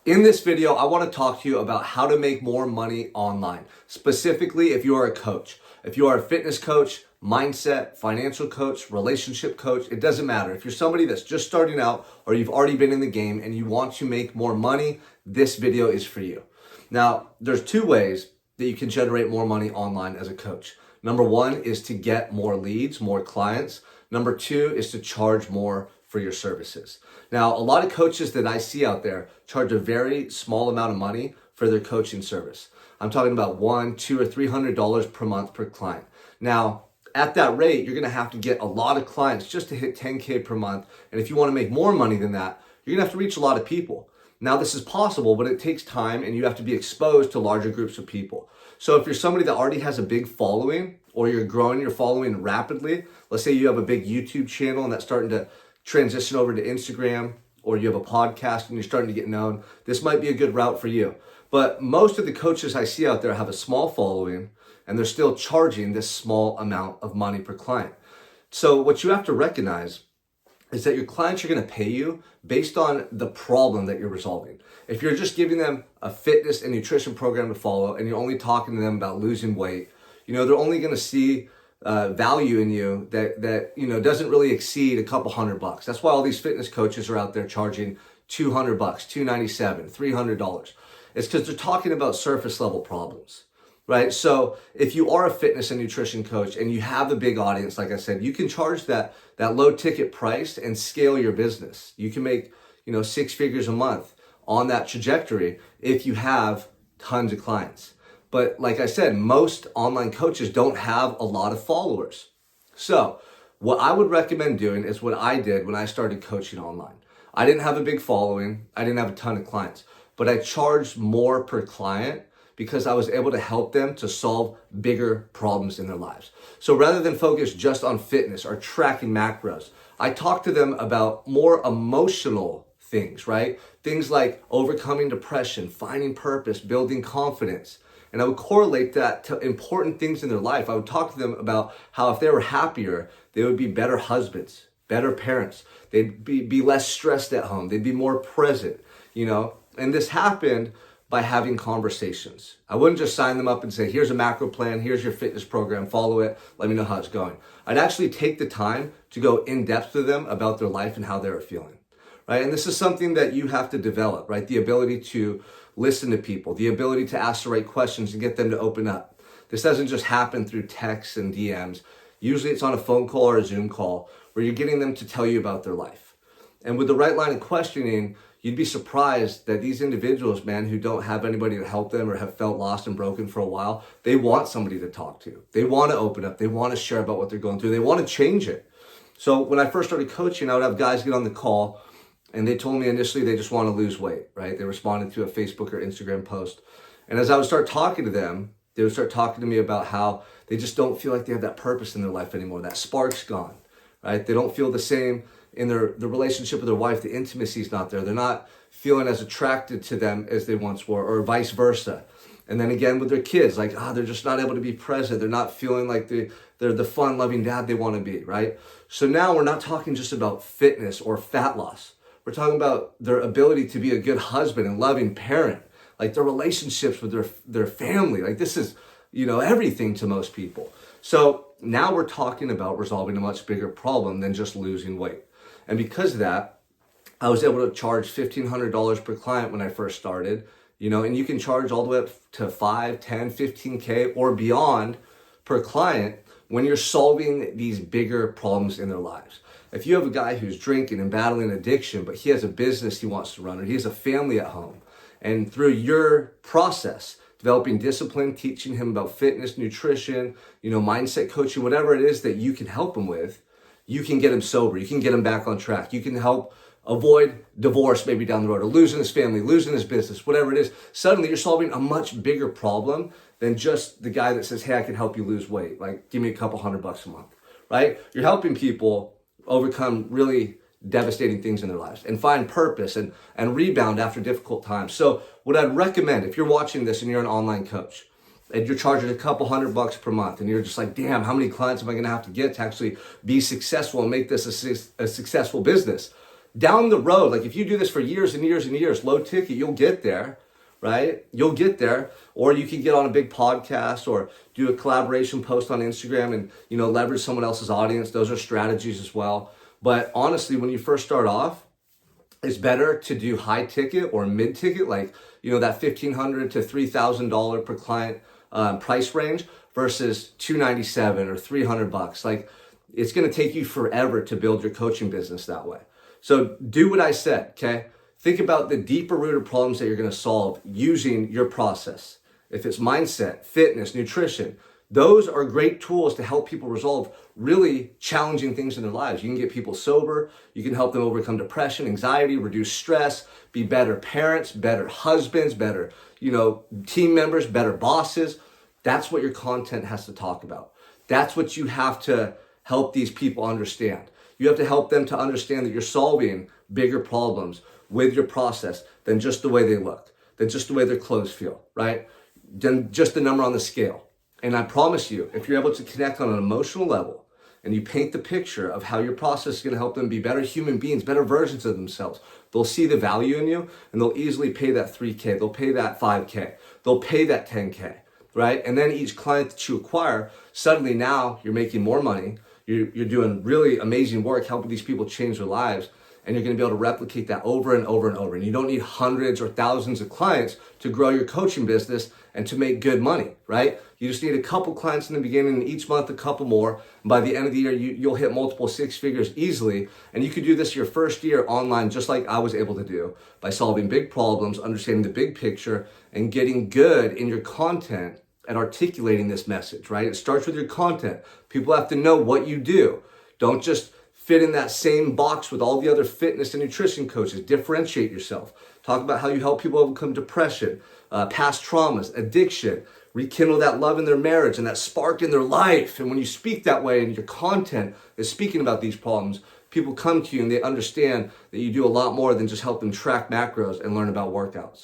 In this video, I want to talk to you about how to make more money online. Specifically, if you are a coach, if you are a fitness coach, mindset, financial coach, relationship coach, it doesn't matter. If you're somebody that's just starting out or you've already been in the game and you want to make more money, this video is for you. Now, there's two ways that you can generate more money online as a coach. Number one is to get more leads, more clients. Number two is to charge more for your services. Now, a lot of coaches that I see out there charge a very small amount of money for their coaching service. I'm talking about $100, $200, or $300 per month per client. Now, at that rate, you're gonna have to get a lot of clients just to hit 10K per month. And if you wanna make more money than that, you're gonna have to reach a lot of people. Now, this is possible, but it takes time and you have to be exposed to larger groups of people. So if you're somebody that already has a big following or you're growing your following rapidly, let's say you have a big YouTube channel and that's starting to transition over to Instagram, or you have a podcast and you're starting to get known, this might be a good route for you. But most of the coaches I see out there have a small following and they're still charging this small amount of money per client. So what you have to recognize is that your clients are going to pay you based on the problem that you're resolving. If you're just giving them a fitness and nutrition program to follow and you're only talking to them about losing weight, they're only going to see value in you that doesn't really exceed a couple $100. That's why all these fitness coaches are out there charging $200, $297, $300. It's because they're talking about surface level problems, right? So if you are a fitness and nutrition coach and you have a big audience, like I said, you can charge that low ticket price and scale your business. You can make 6 figures a month on that trajectory if you have tons of clients. But like I said, most online coaches don't have a lot of followers. So what I would recommend doing is what I did when I started coaching online. I didn't have a big following. I didn't have a ton of clients, but I charged more per client because I was able to help them to solve bigger problems in their lives. So rather than focus just on fitness or tracking macros, I talked to them about more emotional things, right? Things like overcoming depression, finding purpose, building confidence. And I would correlate that to important things in their life. I would talk to them about how if they were happier, they would be better husbands, better parents. They'd be less stressed at home. They'd be more present, And this happened by having conversations. I wouldn't just sign them up and say, here's a macro plan, here's your fitness program, follow it, let me know how it's going. I'd actually take the time to go in depth with them about their life and how they were feeling, right? And this is something that you have to develop, right? The ability to listen to people, the ability to ask the right questions and get them to open up. This doesn't just happen through texts and DMs. Usually it's on a phone call or a Zoom call where you're getting them to tell you about their life. And with the right line of questioning, you'd be surprised that these individuals, man, who don't have anybody to help them or have felt lost and broken for a while, they want somebody to talk to. They want to open up. They want to share about what they're going through. They want to change it. So when I first started coaching, I would have guys get on the call and they told me initially they just want to lose weight, right? They responded to a Facebook or Instagram post. And as I would start talking to them, they would start talking to me about how they just don't feel like they have that purpose in their life anymore. That spark's gone, right? They don't feel the same in the relationship with their wife. The intimacy's not there. They're not feeling as attracted to them as they once were, or vice versa. And then again with their kids, like, they're just not able to be present. They're not feeling like they're the fun, loving dad they want to be, right? So now we're not talking just about fitness or fat loss. We're talking about their ability to be a good husband and loving parent, like their relationships with their family. Like this is, everything to most people. So now we're talking about resolving a much bigger problem than just losing weight. And because of that, I was able to charge $1,500 per client when I first started, and you can charge all the way up to 5, 10, 15K or beyond per client when you're solving these bigger problems in their lives. If you have a guy who's drinking and battling addiction, but he has a business he wants to run, or he has a family at home, and through your process, developing discipline, teaching him about fitness, nutrition, mindset coaching, whatever it is that you can help him with, you can get him sober. You can get him back on track. You can help avoid divorce maybe down the road, or losing his family, losing his business, whatever it is. Suddenly you're solving a much bigger problem than just the guy that says, hey, I can help you lose weight. Like, give me a couple $100 a month, right? You're helping people overcome really devastating things in their lives and find purpose and rebound after difficult times. So what I'd recommend, if you're watching this and you're an online coach and you're charging a couple $100 per month and you're just like, damn, how many clients am I going to have to get to actually be successful and make this a successful business? Down the road, like if you do this for years and years and years, low ticket, you'll get there, right? You'll get there. Or you can get on a big podcast or do a collaboration post on Instagram and, leverage someone else's audience. Those are strategies as well. But honestly, when you first start off, it's better to do high ticket or mid ticket, like, that $1,500 to $3,000 per client price range versus $297 or $300. Like, it's going to take you forever to build your coaching business that way. So do what I said, okay? Think about the deeper rooted problems that you're going to solve using your process. If it's mindset, fitness, nutrition, those are great tools to help people resolve really challenging things in their lives. You can get people sober. You can help them overcome depression, anxiety, reduce stress, be better parents, better husbands, better, team members, better bosses. That's what your content has to talk about. That's what you have to help these people understand. You have to help them to understand that you're solving bigger problems with your process than just the way they look, than just the way their clothes feel, right? Than just the number on the scale. And I promise you, if you're able to connect on an emotional level and you paint the picture of how your process is going to help them be better human beings, better versions of themselves, they'll see the value in you and they'll easily pay that 3K. They'll pay that 5K. They'll pay that 10K, right? And then each client that you acquire, suddenly now you're making more money. You're doing really amazing work, helping these people change their lives. And you're going to be able to replicate that over and over and over. And you don't need hundreds or thousands of clients to grow your coaching business and to make good money, right? You just need a couple clients in the beginning, and each month a couple more. And by the end of the year, you'll hit multiple six figures easily. And you could do this your first year online, just like I was able to do, by solving big problems, understanding the big picture, and getting good in your content at articulating this message, right? It starts with your content. People have to know what you do. Don't just fit in that same box with all the other fitness and nutrition coaches. Differentiate yourself. Talk about how you help people overcome depression, past traumas, addiction, rekindle that love in their marriage and that spark in their life. And when you speak that way and your content is speaking about these problems, people come to you and they understand that you do a lot more than just help them track macros and learn about workouts.